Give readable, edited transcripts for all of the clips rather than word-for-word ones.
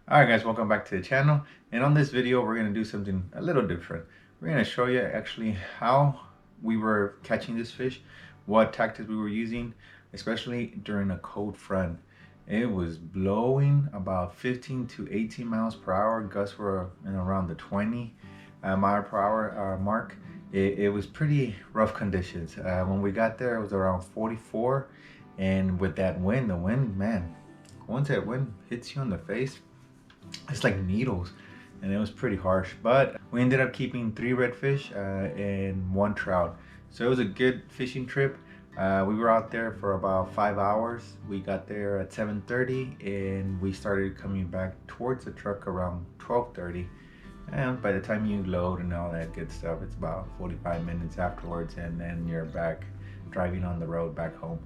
Alright guys, welcome back to the channel, and on this video we're going to do something a little different. We're going to show you actually how we were catching this fish, what tactics we were using, especially during a cold front. It was blowing about 15 to 18 miles per hour. Gusts were in around the 20 mile per hour mark. It was pretty rough conditions. When we got there it was around 44, and with that wind, the wind, man, once that wind hits you on the face, it's like needles, and it was pretty harsh. But we ended up keeping 3 redfish and 1 trout, so it was a good fishing trip. We were out there for about 5 hours. We got there at 7:30 and we started coming back towards the truck around 12:30, and by the time you load and all that good stuff, it's about 45 minutes afterwards, and then you're back driving on the road back home.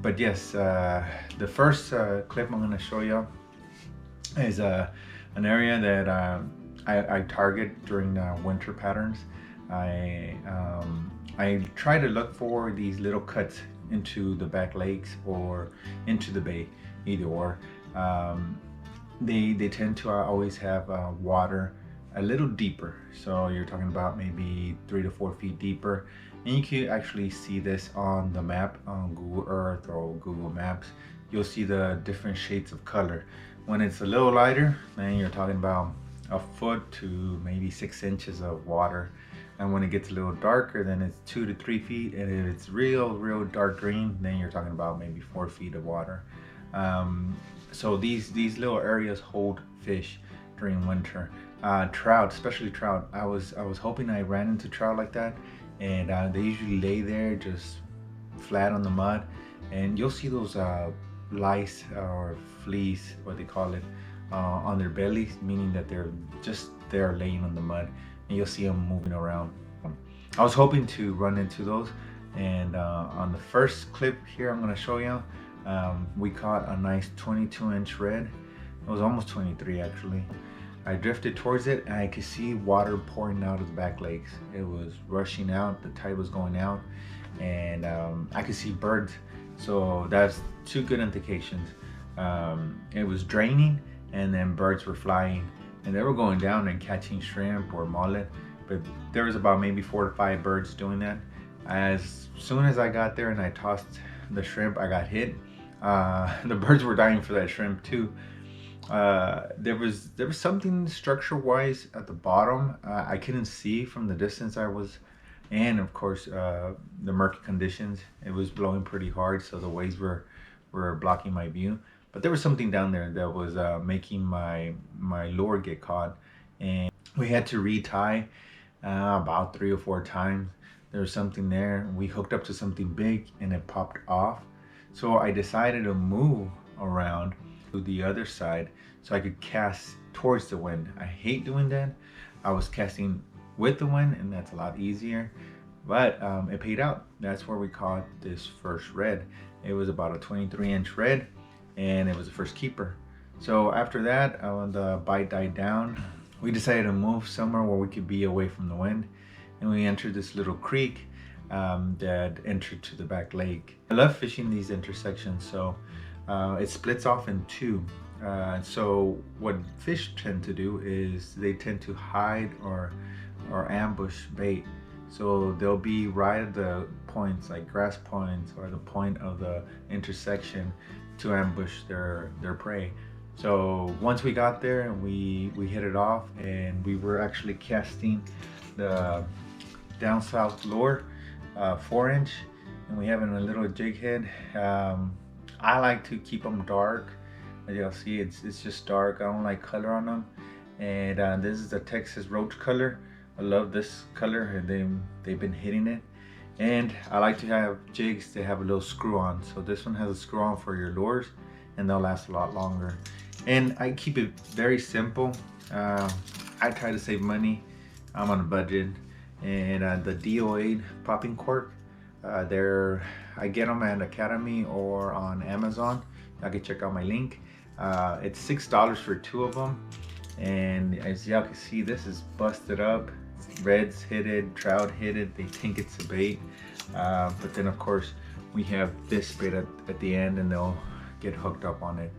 But yes, the first clip I'm going to show you is an area that I target during winter patterns. I try to look for these little cuts into the back lakes or into the bay, either or. They tend to always have water a little deeper, so you're talking about maybe 3 to 4 feet deeper, and you can actually see this on the map on Google Earth or Google Maps. You'll see the different shades of color. When it's a little lighter, then you're talking about a foot to maybe 6 inches of water, and when it gets a little darker, then it's 2 to 3 feet, and if it's real dark green, then you're talking about maybe 4 feet of water. So these little areas hold fish during winter. Trout, especially trout, I was hoping I ran into trout like that, and they usually lay there just flat on the mud, and you'll see those lice or fleas, what they call it, on their bellies, meaning that they're just there laying on the mud, and you'll see them moving around. I was hoping to run into those, and on the first clip here I'm going to show you, we caught a nice 22-inch red. It was almost 23 actually. I drifted towards it and I could see water pouring out of the back lakes. It was rushing out, the tide was going out, and I could see birds. So that's 2 good indications. It was draining, and then birds were flying, and they were going down and catching shrimp or mullet, but there was about maybe 4 to 5 birds doing that. As soon as I got there and I tossed the shrimp, I got hit. The birds were dying for that shrimp too. There was something structure wise at the bottom. I couldn't see from the distance I was, and of course the murky conditions. It was blowing pretty hard, so the waves were blocking my view. But there was something down there that was making my lure get caught, and we had to retie about 3 or 4 times. There was something there. We hooked up to something big and it popped off. So I decided to move around to the other side so I could cast towards the wind. I hate doing that. I was casting with the wind, and that's a lot easier, but it paid out. That's where we caught this first red. It was about a 23-inch red, and it was the first keeper. So after that, when the bite died down, we decided to move somewhere where we could be away from the wind, and we entered this little creek that entered to the back lake. I love fishing these intersections, so it splits off in 2. So what fish tend to do is they tend to hide or ambush bait. So they'll be right at the points, like grass points or the point of the intersection, to ambush their prey. So once we got there and we hit it off, and we were actually casting the down south lure, 4-inch, and we have in a little jig head. I like to keep them dark. As you'll see, it's just dark. I don't like color on them, and this is a Texas roach color. I love this color, and they've been hitting it. And I like to have jigs that have a little screw on, so this one has a screw on for your lures, and they'll last a lot longer. And I keep it very simple. I try to save money. I'm on a budget, and the DO8 popping cork, I get them at Academy or on Amazon. I can check out my link. It's $6 for 2 of them, and as y'all can see, this is busted up. Reds hit it, trout hit it, they think it's a bait, but then of course we have this bait at the end, and they'll get hooked up on it.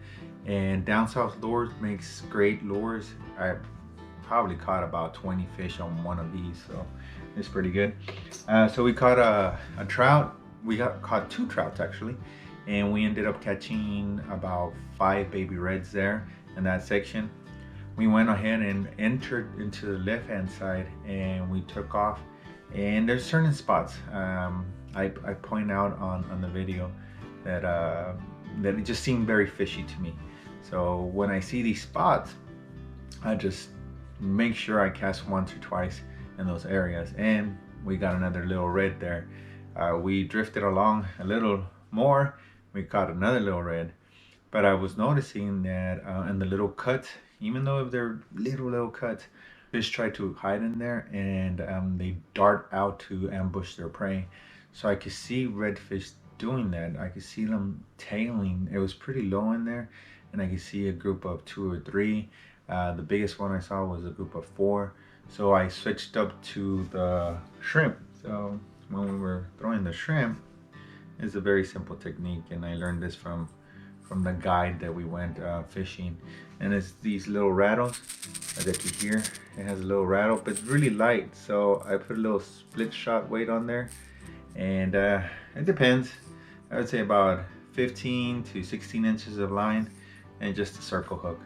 And down south lures makes great lures. I probably caught about 20 fish on one of these, so it's pretty good. So we caught a trout. We caught 2 trouts actually, and we ended up catching about 5 baby reds there in that section. We went ahead and entered into the left hand side and we took off, and there's certain spots I point out on the video that that it just seemed very fishy to me. So when I see these spots, I just make sure I cast once or twice in those areas. And we got another little red there. We drifted along a little more, we caught another little red. But I was noticing that in the little cuts, even though if they're little cuts, fish try to hide in there, and they dart out to ambush their prey. So I could see redfish doing that. I could see them tailing. It was pretty low in there, and I could see a group of 2 or 3. The biggest one I saw was a group of 4. So I switched up to the shrimp. So when we were throwing the shrimp, it's a very simple technique, and I learned this from the guide that we went fishing. And it's these little rattles that you hear. It has a little rattle, but it's really light. So I put a little split shot weight on there, and it depends. I would say about 15 to 16 inches of line and just a circle hook.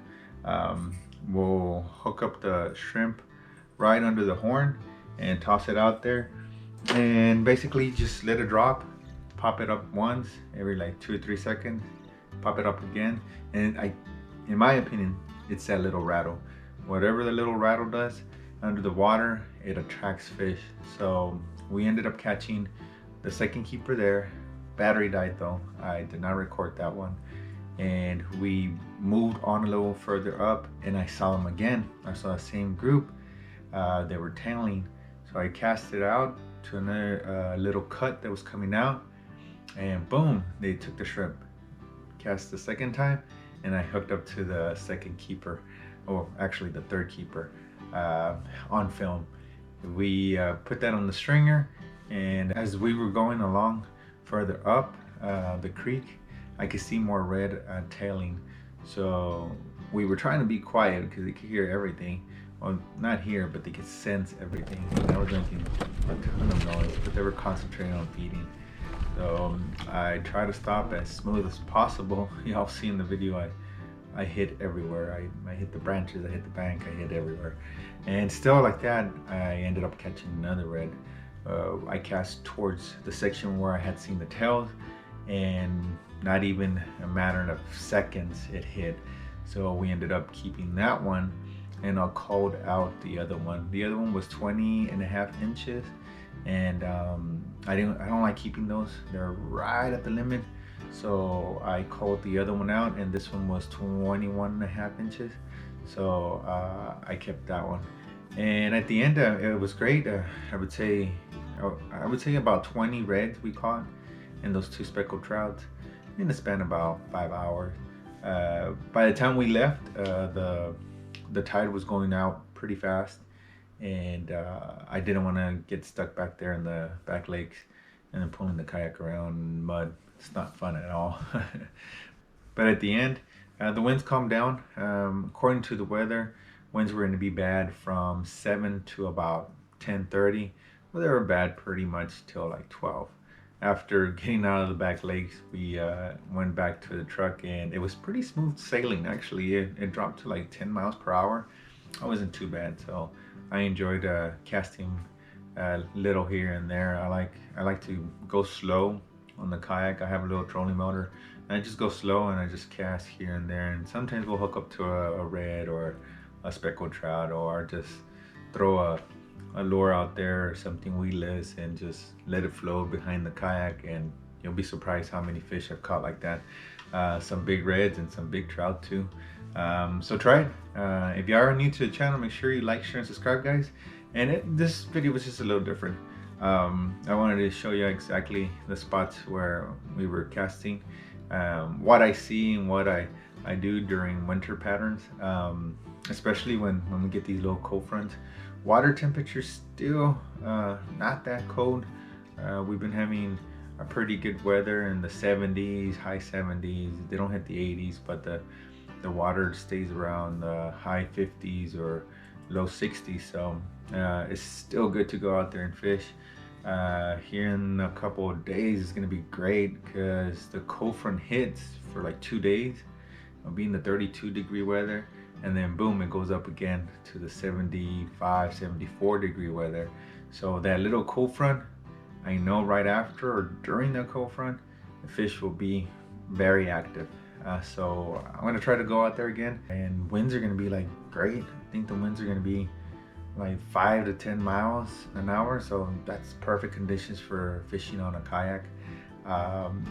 We'll hook up the shrimp right under the horn and toss it out there, and basically just let it drop. Pop it up once every like 2 or 3 seconds, pop it up again, and in my opinion, it's that little rattle. Whatever the little rattle does under the water, it attracts fish. So we ended up catching the second keeper there. Battery died though, I did not record that one. And we moved on a little further up, and I saw them again. I saw the same group. They were tailing. So I cast it out to another little cut that was coming out, and boom, they took the shrimp. Cast the second time, and I hooked up to the second keeper, or actually the third keeper, on film. We put that on the stringer, and as we were going along further up the creek, I could see more red tailing. So we were trying to be quiet because they could hear everything. Well, not hear, but they could sense everything. They were making a ton of noise, but they were concentrating on feeding. So I try to stop as smooth as possible. Y'all see in the video, I hit everywhere. I hit the branches, I hit the bank, I hit everywhere. And still like that, I ended up catching another red. I cast towards the section where I had seen the tails, and not even a matter of seconds it hit. So we ended up keeping that one, and I called out the other one. The other one was 20.5 inches, and I don't like keeping those. They're right at the limit. So I called the other one out, and this one was 21.5 inches. So I kept that one. And at the end, it was great. I would say about 20 reds we caught, and those 2 speckled trouts in the span about 5 hours. By the time we left, the tide was going out pretty fast, and I didn't want to get stuck back there in the back lakes and then pulling the kayak around in mud. It's not fun at all. But at the end, the winds calmed down. According to the weather, winds were going to be bad from 7 to about 10:30. Well, they were bad pretty much till like 12. After getting out of the back lakes, we went back to the truck, and it was pretty smooth sailing actually. It dropped to like 10 miles per hour. It wasn't too bad, so I enjoyed casting little here and there. I like to go slow on the kayak. I have a little trolling motor, and I just go slow and I just cast here and there. And sometimes we'll hook up to a red or a speckled trout, or just throw a lure out there or something weedless and just let it float behind the kayak, and you'll be surprised how many fish I've caught like that. Some big reds and some big trout too. So try it. If you are new to the channel, make sure you like, share, and subscribe, guys. And this video was just a little different. I wanted to show you exactly the spots where we were casting, what I see and what I do during winter patterns, especially when we get these little cold fronts. Water temperature still not that cold. We've been having a pretty good weather in the 70s, high 70s. They don't hit the 80s, but the water stays around the high 50s or low 60s, so it's still good to go out there and fish. Here in a couple of days it's gonna be great because the cold front hits for like 2 days. It'll be in the 32-degree weather, and then boom, it goes up again to the 75, 74-degree weather. So that little cold front, I know right after or during the cold front, the fish will be very active. So I'm gonna try to go out there again, and winds are gonna be like great. I think the winds are gonna be like 5 to 10 miles an hour, so that's perfect conditions for fishing on a kayak.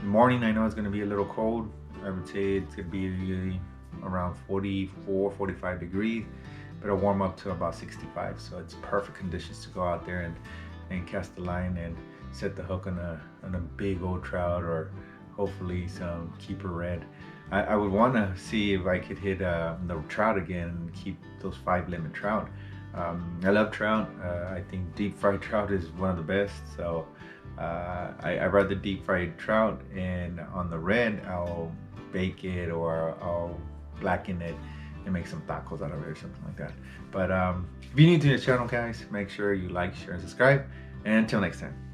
Morning, I know it's gonna be a little cold. I would say it's gonna be around 44, 45 degrees, but it'll warm up to about 65. So it's perfect conditions to go out there and cast the line and set the hook on a big old trout, or hopefully some keeper red. I would want to see if I could hit the trout again and keep those 5-limit trout. I love trout. I think deep fried trout is one of the best. So I rather deep fried trout, and on the red I'll bake it or I'll blacken it and make some tacos out of it or something like that. But if you're new to the channel, guys, make sure you like, share, and subscribe. And until next time.